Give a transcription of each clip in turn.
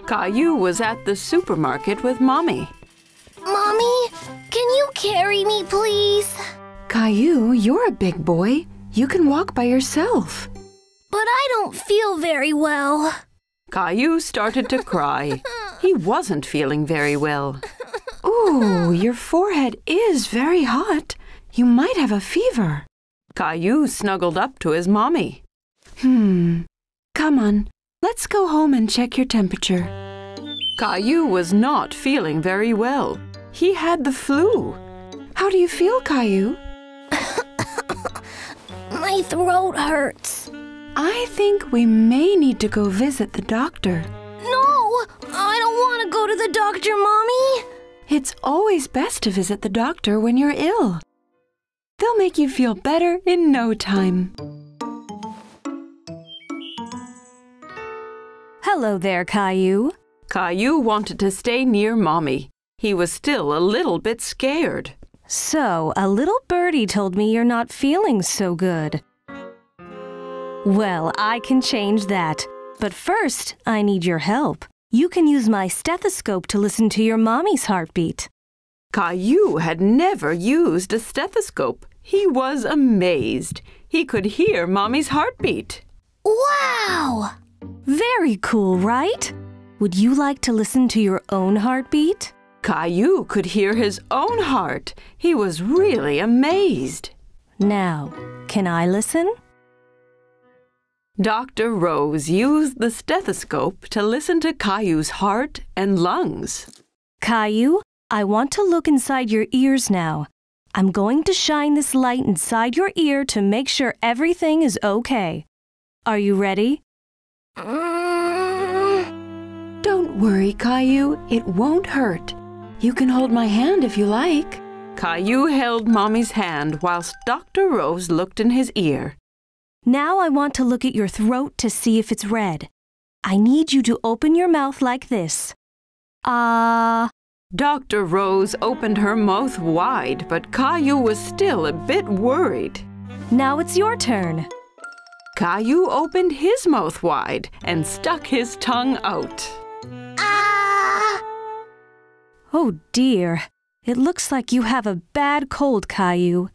Caillou was at the supermarket with Mommy. Mommy, can you carry me, please? Caillou, you're a big boy. You can walk by yourself. But I don't feel very well. Caillou started to cry. He wasn't feeling very well. Ooh, your forehead is very hot. You might have a fever. Caillou snuggled up to his mommy. Come on, let's go home and check your temperature. Caillou was not feeling very well. He had the flu. How do you feel, Caillou? My throat hurts. I think we may need to go visit the doctor. No, I don't want to go to the doctor, Mommy. It's always best to visit the doctor when you're ill. They'll make you feel better in no time. Hello there, Caillou. Caillou wanted to stay near Mommy. He was still a little bit scared. So, a little birdie told me you're not feeling so good. Well, I can change that. But first, I need your help. You can use my stethoscope to listen to your mommy's heartbeat. Caillou had never used a stethoscope. He was amazed. He could hear Mommy's heartbeat. Wow! Very cool, right? Would you like to listen to your own heartbeat? Caillou could hear his own heart. He was really amazed. Now, can I listen? Dr. Rose used the stethoscope to listen to Caillou's heart and lungs. Caillou, I want to look inside your ears now. I'm going to shine this light inside your ear to make sure everything is okay. Are you ready? Don't worry, Caillou. It won't hurt. You can hold my hand if you like. Caillou held Mommy's hand whilst Dr. Rose looked in his ear. Now I want to look at your throat to see if it's red. I need you to open your mouth like this. Dr. Rose opened her mouth wide, but Caillou was still a bit worried. Now it's your turn. Caillou opened his mouth wide and stuck his tongue out. Oh dear, it looks like you have a bad cold, Caillou.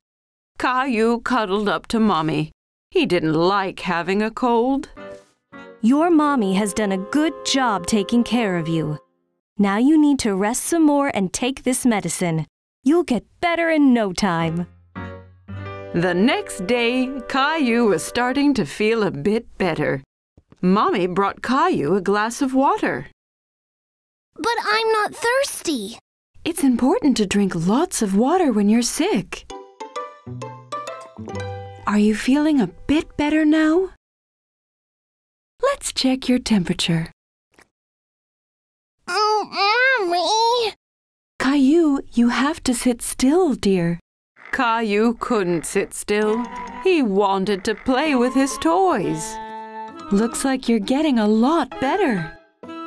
Caillou cuddled up to Mommy. He didn't like having a cold. Your mommy has done a good job taking care of you. Now you need to rest some more and take this medicine. You'll get better in no time. The next day, Caillou was starting to feel a bit better. Mommy brought Caillou a glass of water. But I'm not thirsty. It's important to drink lots of water when you're sick. Are you feeling a bit better now? Let's check your temperature. Mommy! Caillou, you have to sit still, dear. Caillou couldn't sit still. He wanted to play with his toys. Looks like you're getting a lot better.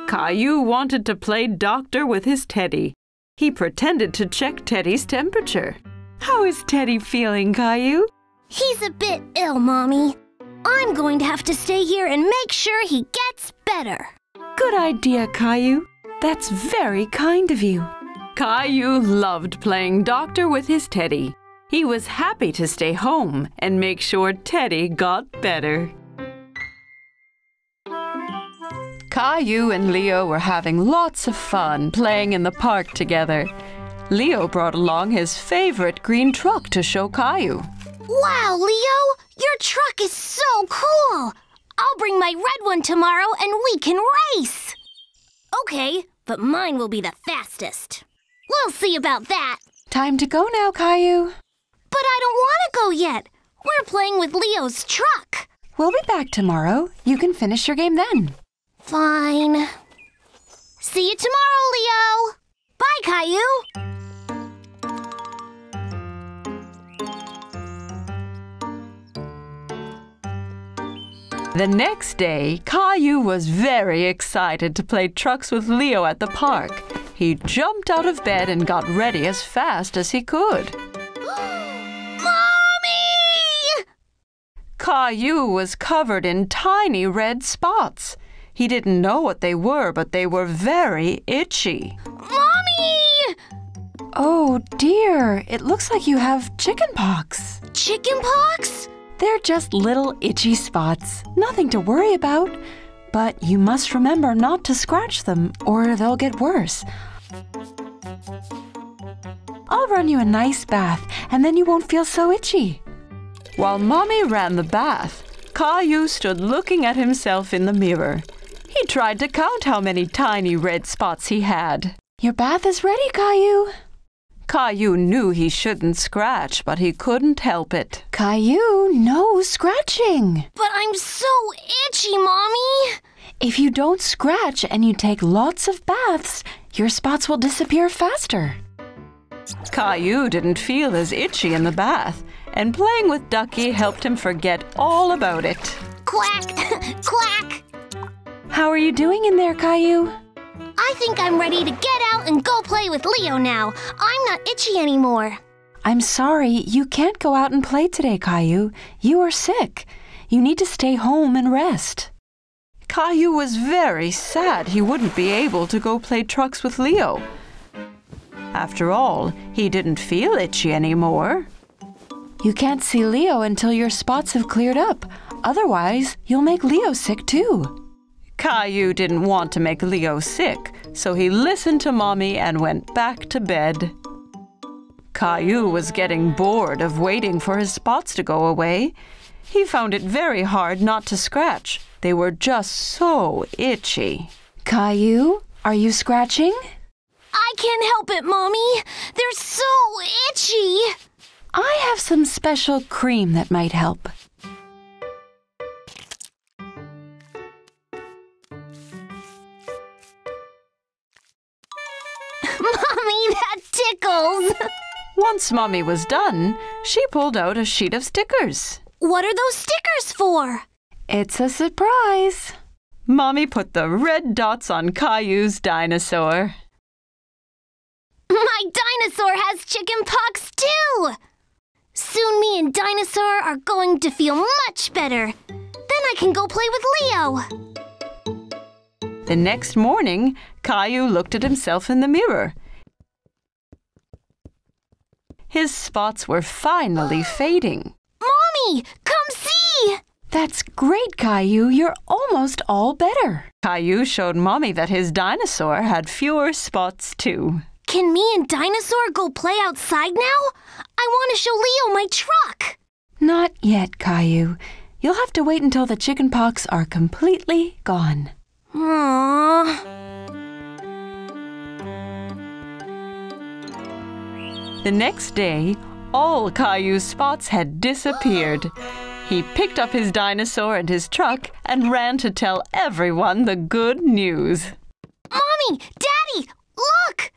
Caillou wanted to play doctor with his Teddy. He pretended to check Teddy's temperature. How is Teddy feeling, Caillou? He's a bit ill, Mommy. I'm going to have to stay here and make sure he gets better. Good idea, Caillou. That's very kind of you. Caillou loved playing doctor with his Teddy. He was happy to stay home and make sure Teddy got better. Caillou and Leo were having lots of fun playing in the park together. Leo brought along his favorite green truck to show Caillou. Wow, Leo! Your truck is so cool! I'll bring my red one tomorrow and we can race! Okay, but mine will be the fastest. We'll see about that. Time to go now, Caillou. But I don't want to go yet. We're playing with Leo's truck. We'll be back tomorrow. You can finish your game then. Fine. See you tomorrow, Leo. Bye, Caillou. The next day, Caillou was very excited to play trucks with Leo at the park. He jumped out of bed and got ready as fast as he could. Mommy! Caillou was covered in tiny red spots. He didn't know what they were, but they were very itchy. Mommy! Oh dear, it looks like you have chickenpox. Chickenpox? They're just little itchy spots, nothing to worry about. But you must remember not to scratch them or they'll get worse. I'll run you a nice bath and then you won't feel so itchy. While Mommy ran the bath, Caillou stood looking at himself in the mirror. He tried to count how many tiny red spots he had. Your bath is ready, Caillou. Caillou knew he shouldn't scratch, but he couldn't help it. Caillou, no scratching. But I'm so itchy, Mommy. If you don't scratch and you take lots of baths, your spots will disappear faster. Caillou didn't feel as itchy in the bath, and playing with Ducky helped him forget all about it. Quack! Quack! How are you doing in there, Caillou? I think I'm ready to get out and go play with Leo now. I'm not itchy anymore. I'm sorry, you can't go out and play today, Caillou. You are sick. You need to stay home and rest. Caillou was very sad he wouldn't be able to go play trucks with Leo. After all, he didn't feel itchy anymore. You can't see Leo until your spots have cleared up. Otherwise, you'll make Leo sick too. Caillou didn't want to make Leo sick, so he listened to Mommy and went back to bed. Caillou was getting bored of waiting for his spots to go away. He found it very hard not to scratch. They were just so itchy. Caillou, are you scratching? I can't help it, Mommy. They're so itchy. I have some special cream that might help. Mommy, that tickles. Once Mommy was done, she pulled out a sheet of stickers. What are those stickers for? It's a surprise. Mommy put the red dots on Caillou's dinosaur. My dinosaur has chickenpox too. Soon me and Dinosaur are going to feel much better. Then I can go play with Leo. The next morning, Caillou looked at himself in the mirror. His spots were finally fading. Mommy, come see! That's great, Caillou. You're almost all better. Caillou showed Mommy that his dinosaur had fewer spots too. Can me and Dinosaur go play outside now? I want to show Leo my truck. Not yet, Caillou. You'll have to wait until the chickenpox are completely gone. Aww. The next day, all Caillou's spots had disappeared. He picked up his dinosaur and his truck and ran to tell everyone the good news. Mommy! Daddy! Look!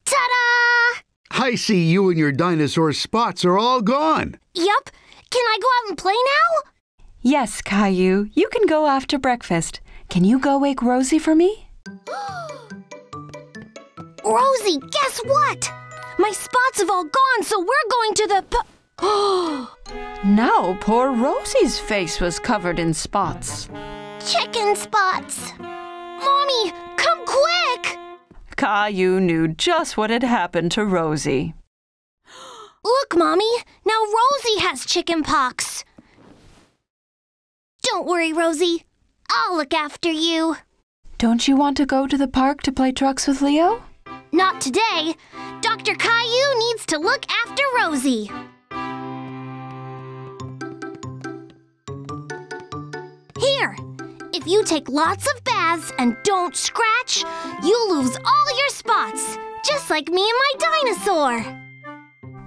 Ta-da! I see you and your dinosaur spots are all gone. Yup. Can I go out and play now? Yes, Caillou. You can go after breakfast. Can you go wake Rosie for me? Rosie, guess what? My spots have all gone, so we're going to the Now poor Rosie's face was covered in spots. chicken spots. Mommy, come quick! Caillou knew just what had happened to Rosie. Look, Mommy, now Rosie has chicken pox. Don't worry, Rosie. I'll look after you. Don't you want to go to the park to play trucks with Leo? Not today. Dr. Caillou needs to look after Rosie. Here, if you take lots of baths and don't scratch, you'll lose all your spots, just like me and my dinosaur.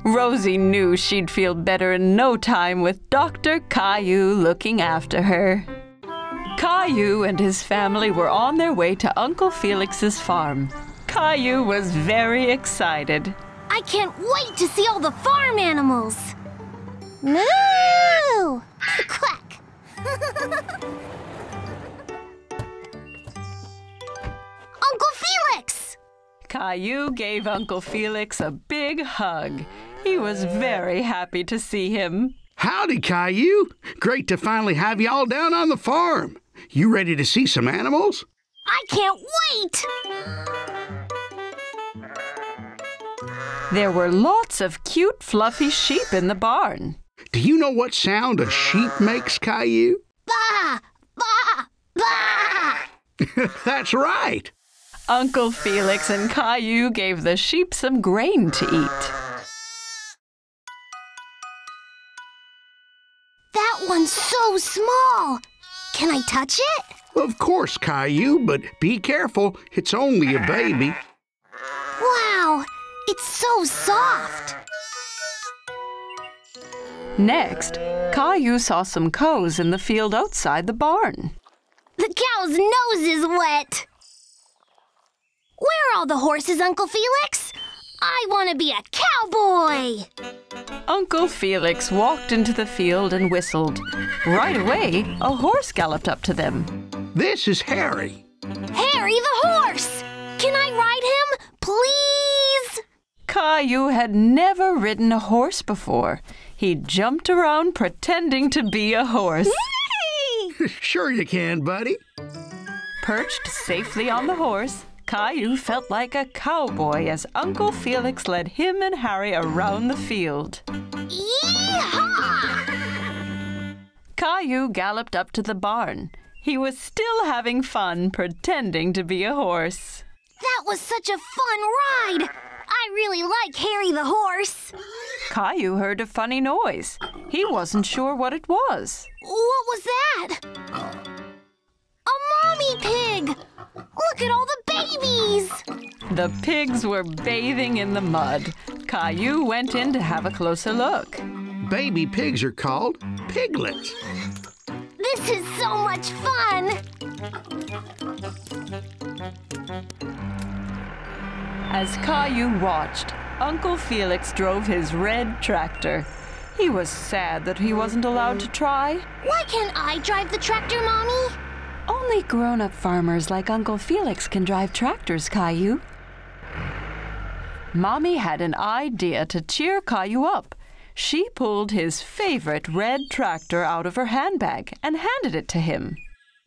Rosie knew she'd feel better in no time with Dr. Caillou looking after her. Caillou and his family were on their way to Uncle Felix's farm. Caillou was very excited. I can't wait to see all the farm animals. Moo! Quack! Uncle Felix! Caillou gave Uncle Felix a big hug. He was very happy to see him. Howdy, Caillou. Great to finally have you all down on the farm. You ready to see some animals? I can't wait! There were lots of cute, fluffy sheep in the barn. Do you know what sound a sheep makes, Caillou? Bah! Bah! Bah! That's right. Uncle Felix and Caillou gave the sheep some grain to eat. That one's so small. Can I touch it? Of course, Caillou, but be careful. It's only a baby. Wow, it's so soft. Next, Caillou saw some cows in the field outside the barn. The cow's nose is wet. Where are all the horses, Uncle Felix? I want to be a cowboy. Uncle Felix walked into the field and whistled. Right away, a horse galloped up to them. This is Harry. Harry the horse! Can I ride him, please? Caillou had never ridden a horse before. He jumped around pretending to be a horse. Sure you can, buddy. Perched safely on the horse, Caillou felt like a cowboy as Uncle Felix led him and Harry around the field. Yee-haw! Caillou galloped up to the barn. He was still having fun pretending to be a horse. That was such a fun ride. I really like Harry the horse. Caillou heard a funny noise. He wasn't sure what it was. What was that? A mommy pig! Look at all the babies! The pigs were bathing in the mud. Caillou went in to have a closer look. Baby pigs are called piglets. This is so much fun! As Caillou watched, Uncle Felix drove his red tractor. He was sad that he wasn't allowed to try. Why can't I drive the tractor, Mommy? Only grown-up farmers like Uncle Felix can drive tractors, Caillou. Mommy had an idea to cheer Caillou up. She pulled his favorite red tractor out of her handbag and handed it to him.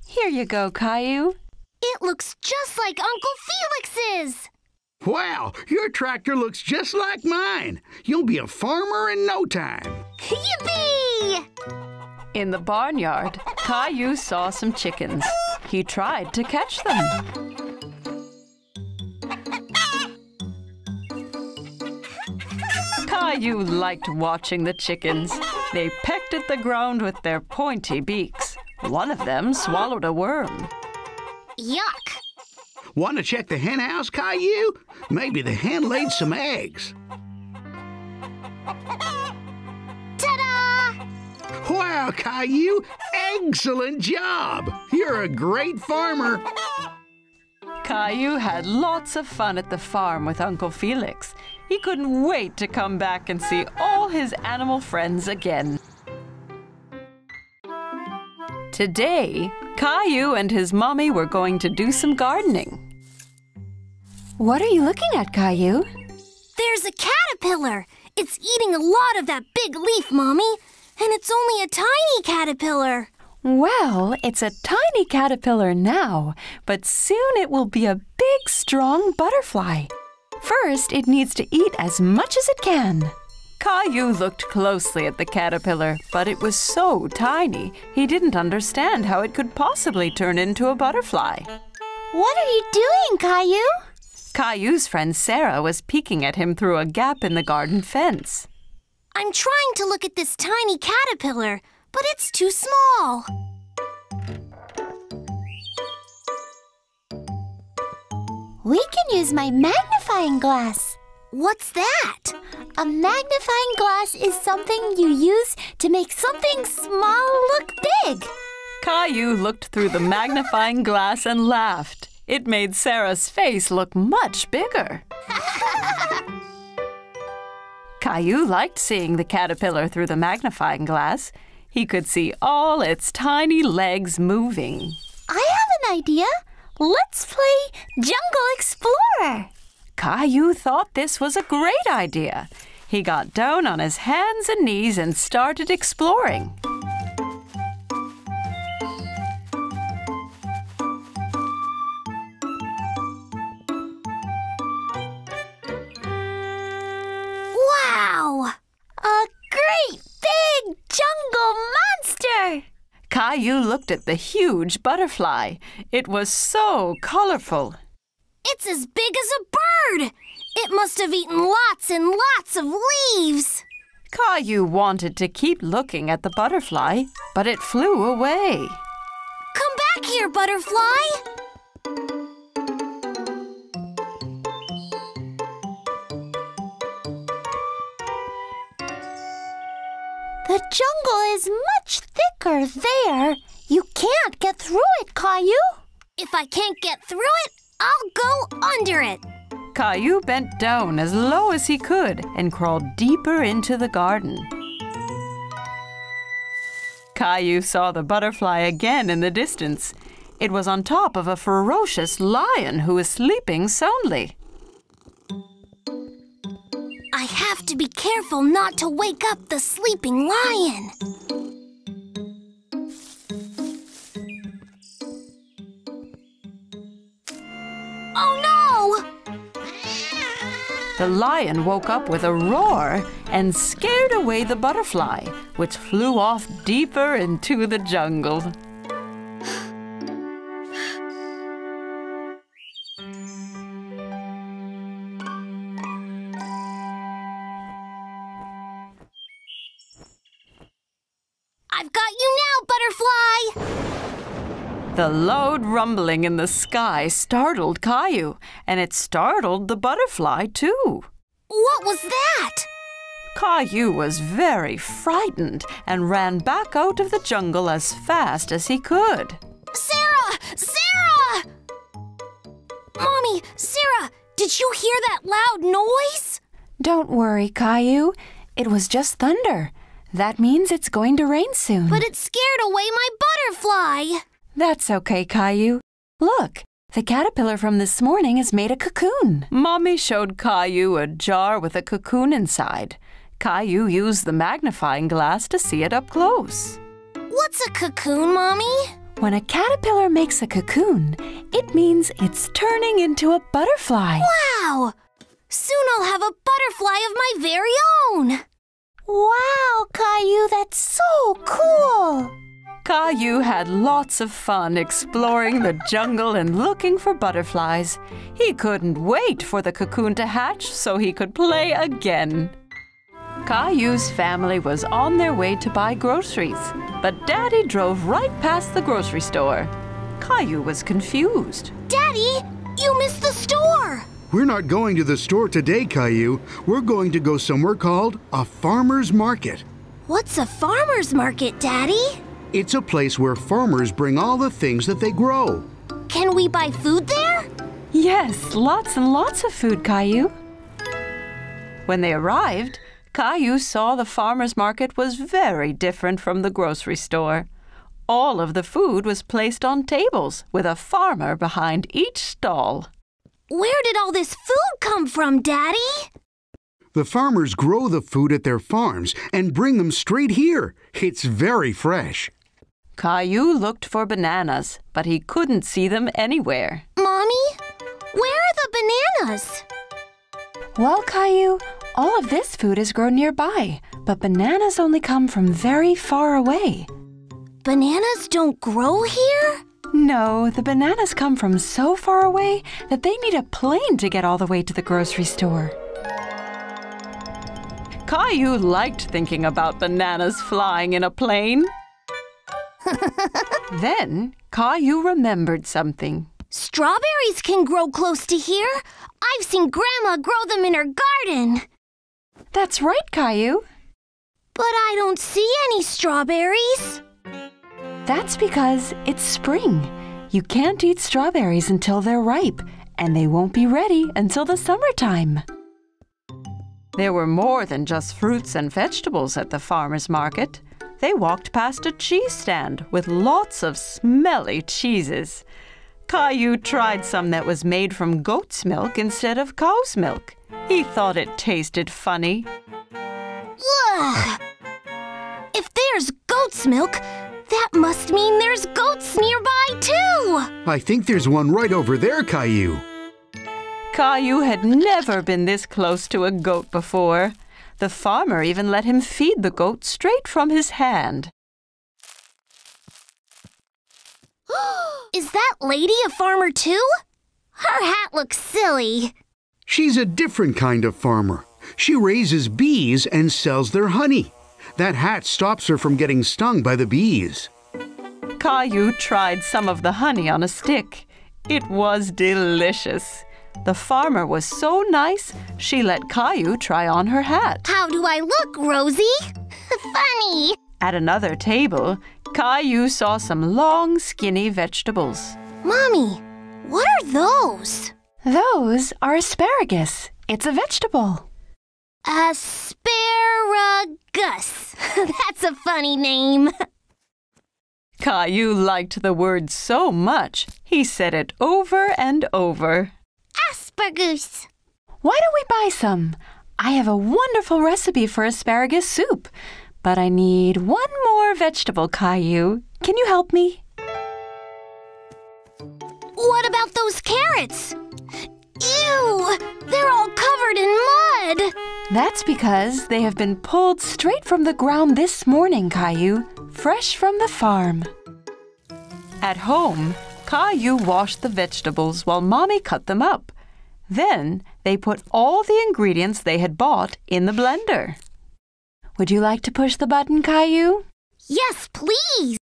Here you go, Caillou. It looks just like Uncle Felix's! Wow, your tractor looks just like mine. You'll be a farmer in no time. Yippee! In the barnyard, Caillou saw some chickens. He tried to catch them. Caillou liked watching the chickens. They pecked at the ground with their pointy beaks. One of them swallowed a worm. Yuck! Want to check the hen house, Caillou? Maybe the hen laid some eggs. Ta-da! Wow, Caillou, excellent job. You're a great farmer. Caillou had lots of fun at the farm with Uncle Felix. He couldn't wait to come back and see all his animal friends again. Today, Caillou and his mommy were going to do some gardening. What are you looking at, Caillou? There's a caterpillar! It's eating a lot of that big leaf, Mommy. And it's only a tiny caterpillar. Well, it's a tiny caterpillar now, but soon it will be a big, strong butterfly. First, it needs to eat as much as it can. Caillou looked closely at the caterpillar, but it was so tiny, he didn't understand how it could possibly turn into a butterfly. What are you doing, Caillou? Caillou's friend Sarah was peeking at him through a gap in the garden fence. I'm trying to look at this tiny caterpillar, but it's too small. We can use my magnifying glass. What's that? A magnifying glass is something you use to make something small look big. Caillou looked through the magnifying glass and laughed. It made Sarah's face look much bigger. Caillou liked seeing the caterpillar through the magnifying glass. He could see all its tiny legs moving. I have an idea. Let's play Jungle Explorer. Caillou thought this was a great idea. He got down on his hands and knees and started exploring. Wow! A great big jungle monster! Caillou looked at the huge butterfly. It was so colorful. It's as big as a bird! It must have eaten lots and lots of leaves! Caillou wanted to keep looking at the butterfly, but it flew away. Come back here, butterfly! The jungle is much thicker there. You can't get through it, Caillou. If I can't get through it, I'll go under it. Caillou bent down as low as he could and crawled deeper into the garden. Caillou saw the butterfly again in the distance. It was on top of a ferocious lion who was sleeping soundly. I have to be careful not to wake up the sleeping lion. Oh no! The lion woke up with a roar and scared away the butterfly, which flew off deeper into the jungle. I've got you now, butterfly! The loud rumbling in the sky startled Caillou, and it startled the butterfly too. What was that? Caillou was very frightened and ran back out of the jungle as fast as he could. Sarah! Sarah! Mommy, Sarah, did you hear that loud noise? Don't worry, Caillou. It was just thunder. That means it's going to rain soon. But it scared away my butterfly. That's okay, Caillou. Look, the caterpillar from this morning has made a cocoon. Mommy showed Caillou a jar with a cocoon inside. Caillou used the magnifying glass to see it up close. What's a cocoon, Mommy? When a caterpillar makes a cocoon, it means it's turning into a butterfly. Wow! Soon I'll have a butterfly of my very own. Wow, Caillou, that's so cool! Caillou had lots of fun exploring the jungle and looking for butterflies. He couldn't wait for the cocoon to hatch so he could play again. Caillou's family was on their way to buy groceries, but Daddy drove right past the grocery store. Caillou was confused. Daddy, you missed the store! We're not going to the store today, Caillou. We're going to go somewhere called a farmer's market. What's a farmer's market, Daddy? It's a place where farmers bring all the things that they grow. Can we buy food there? Yes, lots and lots of food, Caillou. When they arrived, Caillou saw the farmer's market was very different from the grocery store. All of the food was placed on tables with a farmer behind each stall. Where did all this food come from, Daddy? The farmers grow the food at their farms and bring them straight here. It's very fresh. Caillou looked for bananas, but he couldn't see them anywhere. Mommy, where are the bananas? Well, Caillou, all of this food is grown nearby, but bananas only come from very far away. Bananas don't grow here? No, the bananas come from so far away that they need a plane to get all the way to the grocery store. Caillou liked thinking about bananas flying in a plane. Then Caillou remembered something. Strawberries can grow close to here. I've seen Grandma grow them in her garden. That's right, Caillou. But I don't see any strawberries. That's because it's spring. You can't eat strawberries until they're ripe, and they won't be ready until the summertime. There were more than just fruits and vegetables at the farmer's market. They walked past a cheese stand with lots of smelly cheeses. Caillou tried some that was made from goat's milk instead of cow's milk. He thought it tasted funny. Ugh! If there's goat's milk, that must mean there's goats nearby too! I think there's one right over there, Caillou. Caillou had never been this close to a goat before. The farmer even let him feed the goat straight from his hand. Is that lady a farmer too? Her hat looks silly. She's a different kind of farmer. She raises bees and sells their honey. That hat stops her from getting stung by the bees. Caillou tried some of the honey on a stick. It was delicious. The farmer was so nice, she let Caillou try on her hat. How do I look, Rosie? Funny. At another table, Caillou saw some long, skinny vegetables. Mommy, what are those? Those are asparagus. It's a vegetable. Asparagus. That's a funny name. Caillou liked the word so much, he said it over and over. Asparagus. Why don't we buy some? I have a wonderful recipe for asparagus soup. But I need one more vegetable, Caillou. Can you help me? What about those carrots? Ew! They're all covered in mud! That's because they have been pulled straight from the ground this morning, Caillou, fresh from the farm. At home, Caillou washed the vegetables while Mommy cut them up. Then they put all the ingredients they had bought in the blender. Would you like to push the button, Caillou? Yes, please!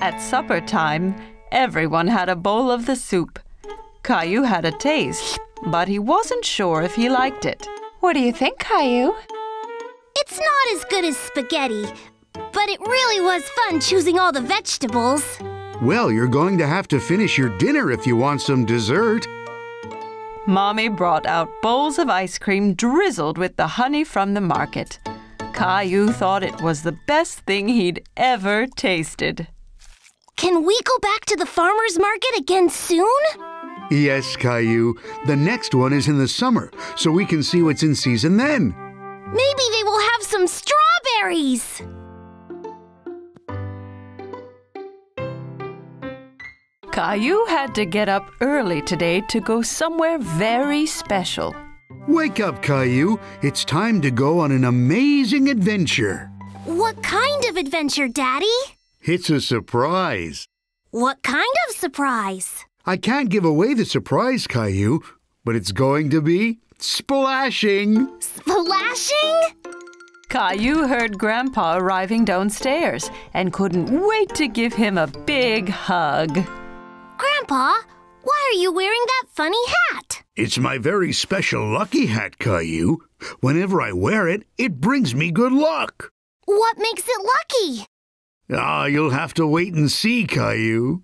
At supper time, everyone had a bowl of the soup. Caillou had a taste, but he wasn't sure if he liked it. What do you think, Caillou? It's not as good as spaghetti, but it really was fun choosing all the vegetables. Well, you're going to have to finish your dinner if you want some dessert. Mommy brought out bowls of ice cream drizzled with the honey from the market. Caillou thought it was the best thing he'd ever tasted. Can we go back to the farmer's market again soon? Yes, Caillou. The next one is in the summer, so we can see what's in season then. Maybe they will have some strawberries. Caillou had to get up early today to go somewhere very special. Wake up, Caillou. It's time to go on an amazing adventure. What kind of adventure, Daddy? It's a surprise. What kind of surprise? I can't give away the surprise, Caillou, but it's going to be splashing. Splashing? Caillou heard Grandpa arriving downstairs and couldn't wait to give him a big hug. Grandpa, why are you wearing that funny hat? It's my very special lucky hat, Caillou. Whenever I wear it, it brings me good luck. What makes it lucky? You'll have to wait and see, Caillou.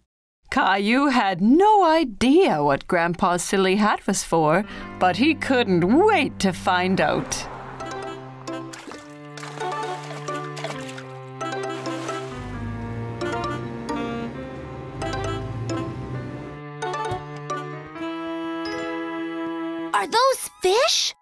Caillou had no idea what Grandpa's silly hat was for, but he couldn't wait to find out. Are those fish?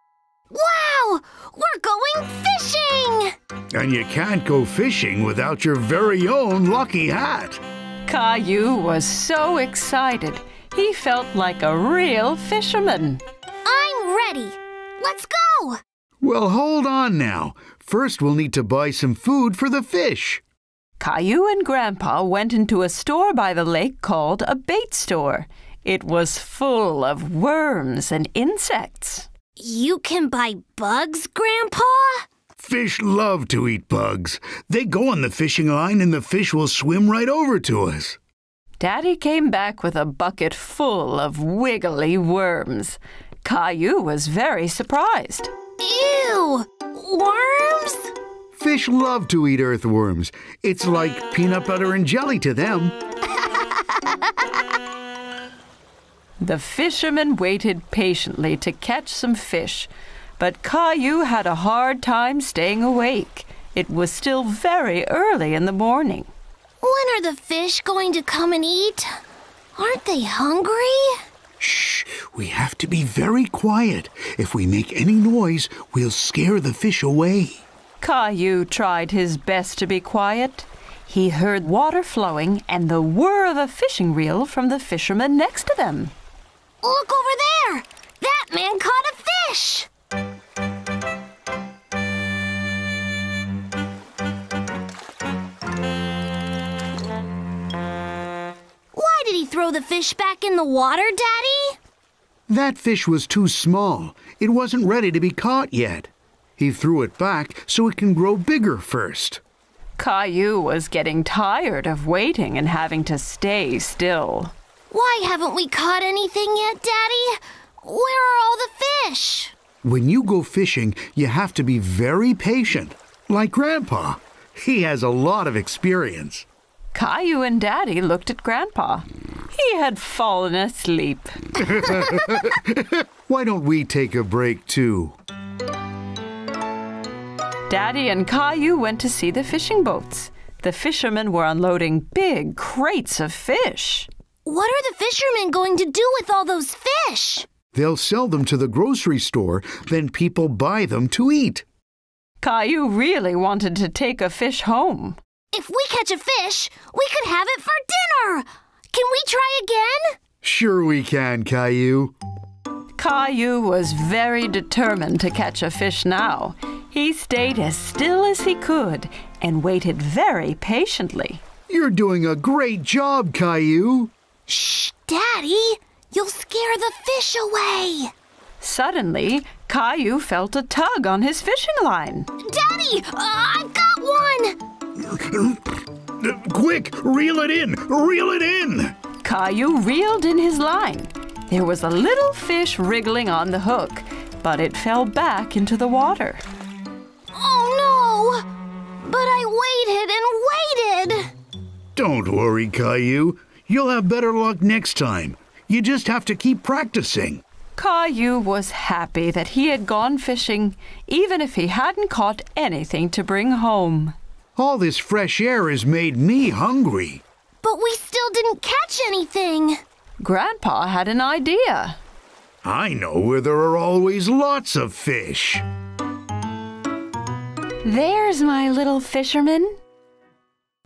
Wow! We're going fishing! And you can't go fishing without your very own lucky hat. Caillou was so excited, he felt like a real fisherman. I'm ready. Let's go! Well, hold on now. First, we'll need to buy some food for the fish. Caillou and Grandpa went into a store by the lake called a bait store. It was full of worms and insects. You can buy bugs, Grandpa? Fish love to eat bugs. They go on the fishing line and the fish will swim right over to us. Daddy came back with a bucket full of wiggly worms. Caillou was very surprised. Ew! Worms? Fish love to eat earthworms. It's like peanut butter and jelly to them. The fisherman waited patiently to catch some fish, but Caillou had a hard time staying awake. It was still very early in the morning. When are the fish going to come and eat? Aren't they hungry? Shh! We have to be very quiet. If we make any noise, we'll scare the fish away. Caillou tried his best to be quiet. He heard water flowing and the whir of a fishing reel from the fisherman next to them. Look over there! That man caught a fish! Why did he throw the fish back in the water, Daddy? That fish was too small. It wasn't ready to be caught yet. He threw it back so it can grow bigger first. Caillou was getting tired of waiting and having to stay still. Why haven't we caught anything yet, Daddy? Where are all the fish? When you go fishing, you have to be very patient. Like Grandpa. He has a lot of experience. Caillou and Daddy looked at Grandpa. He had fallen asleep. Why don't we take a break too? Daddy and Caillou went to see the fishing boats. The fishermen were unloading big crates of fish. What are the fishermen going to do with all those fish? They'll sell them to the grocery store, then people buy them to eat. Caillou really wanted to take a fish home. If we catch a fish, we could have it for dinner! Can we try again? Sure we can, Caillou. Caillou was very determined to catch a fish now. He stayed as still as he could and waited very patiently. You're doing a great job, Caillou. Shh, Daddy! You'll scare the fish away! Suddenly, Caillou felt a tug on his fishing line. Daddy! I've got one! Quick, reel it in! Reel it in! Caillou reeled in his line. There was a little fish wriggling on the hook, but it fell back into the water. Oh no! But I waited and waited! Don't worry, Caillou. You'll have better luck next time. You just have to keep practicing. Caillou was happy that he had gone fishing, even if he hadn't caught anything to bring home. All this fresh air has made me hungry. But we still didn't catch anything. Grandpa had an idea. I know where there are always lots of fish. There's my little fisherman.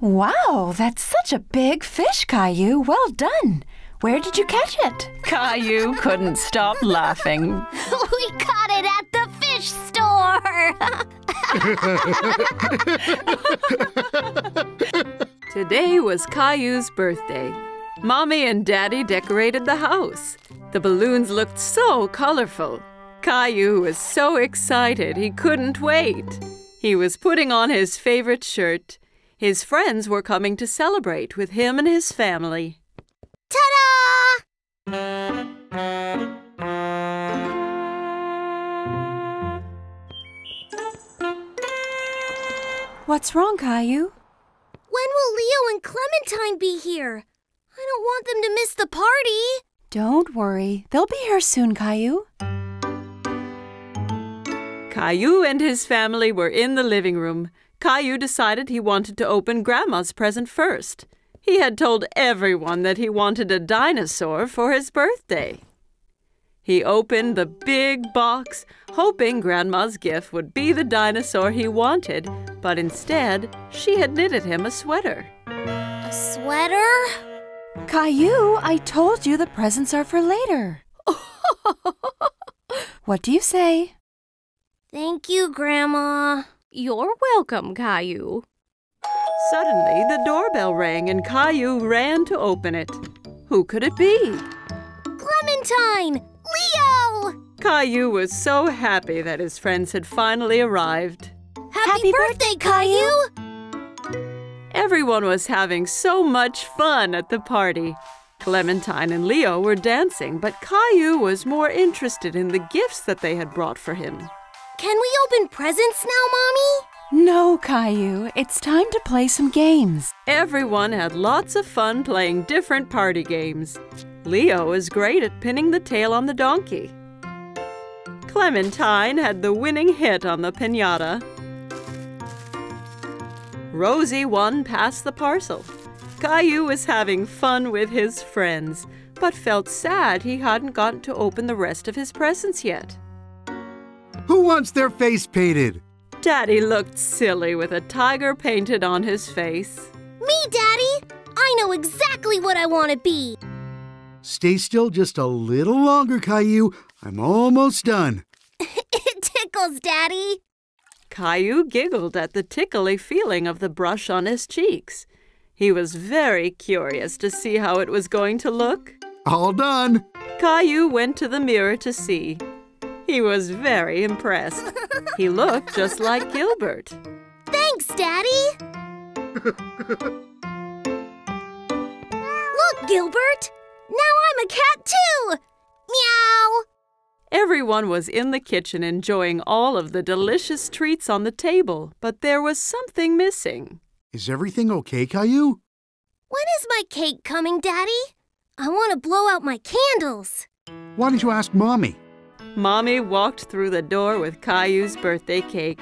Wow, that's such a big fish, Caillou. Well done. Where did you catch it? Caillou couldn't stop laughing. We caught it at the fish store! Today was Caillou's birthday. Mommy and Daddy decorated the house. The balloons looked so colorful. Caillou was so excited he couldn't wait. He was putting on his favorite shirt. His friends were coming to celebrate with him and his family. Ta-da! What's wrong, Caillou? When will Leo and Clementine be here? I don't want them to miss the party. Don't worry. They'll be here soon, Caillou. Caillou and his family were in the living room. Caillou decided he wanted to open Grandma's present first. He had told everyone that he wanted a dinosaur for his birthday. He opened the big box, hoping Grandma's gift would be the dinosaur he wanted, but instead, she had knitted him a sweater. A sweater? Caillou, I told you the presents are for later. What do you say? Thank you, Grandma. You're welcome, Caillou. Suddenly, the doorbell rang and Caillou ran to open it. Who could it be? Clementine! Leo! Caillou was so happy that his friends had finally arrived. Happy birthday, Caillou! Everyone was having so much fun at the party. Clementine and Leo were dancing, but Caillou was more interested in the gifts that they had brought for him. Can we open presents now, Mommy? No, Caillou. It's time to play some games. Everyone had lots of fun playing different party games. Leo was great at pinning the tail on the donkey. Clementine had the winning hit on the piñata. Rosie won Pass the Parcel. Caillou was having fun with his friends, but felt sad he hadn't gotten to open the rest of his presents yet. Who wants their face painted? Daddy looked silly with a tiger painted on his face. Me, Daddy! I know exactly what I want to be. Stay still just a little longer, Caillou. I'm almost done. It tickles, Daddy. Caillou giggled at the tickly feeling of the brush on his cheeks. He was very curious to see how it was going to look. All done. Caillou went to the mirror to see. He was very impressed. He looked just like Gilbert. Thanks, Daddy. Look, Gilbert. Now I'm a cat too. Meow. Everyone was in the kitchen enjoying all of the delicious treats on the table, but there was something missing. Is everything okay, Caillou? When is my cake coming, Daddy? I want to blow out my candles. Why don't you ask Mommy? Mommy walked through the door with Caillou's birthday cake.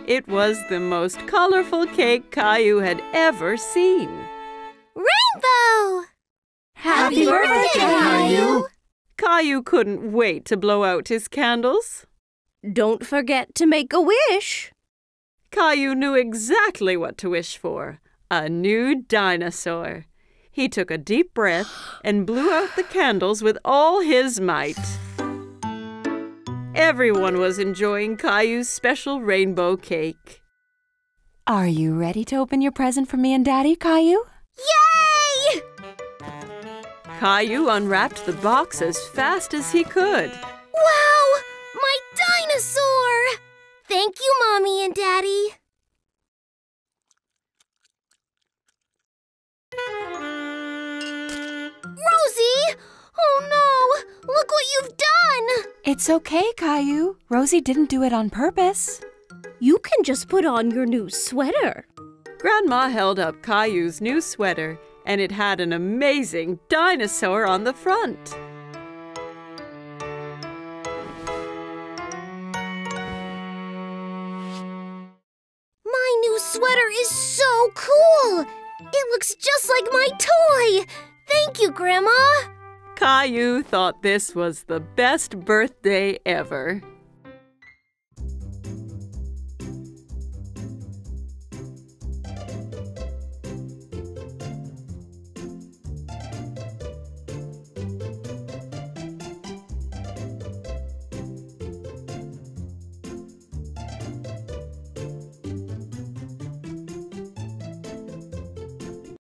It was the most colorful cake Caillou had ever seen. Rainbow! Happy birthday, Caillou! Caillou couldn't wait to blow out his candles. Don't forget to make a wish. Caillou knew exactly what to wish for. A new dinosaur. He took a deep breath and blew out the candles with all his might. Everyone was enjoying Caillou's special rainbow cake. Are you ready to open your present for me and Daddy, Caillou? Yay! Caillou unwrapped the box as fast as he could. Wow! My dinosaur! Thank you, Mommy and Daddy. Rosie! Oh no! Look what you've done! It's okay, Caillou. Rosie didn't do it on purpose. You can just put on your new sweater. Grandma held up Caillou's new sweater, and it had an amazing dinosaur on the front. My new sweater is so cool! It looks just like my toy! Thank you, Grandma! Caillou thought this was the best birthday ever.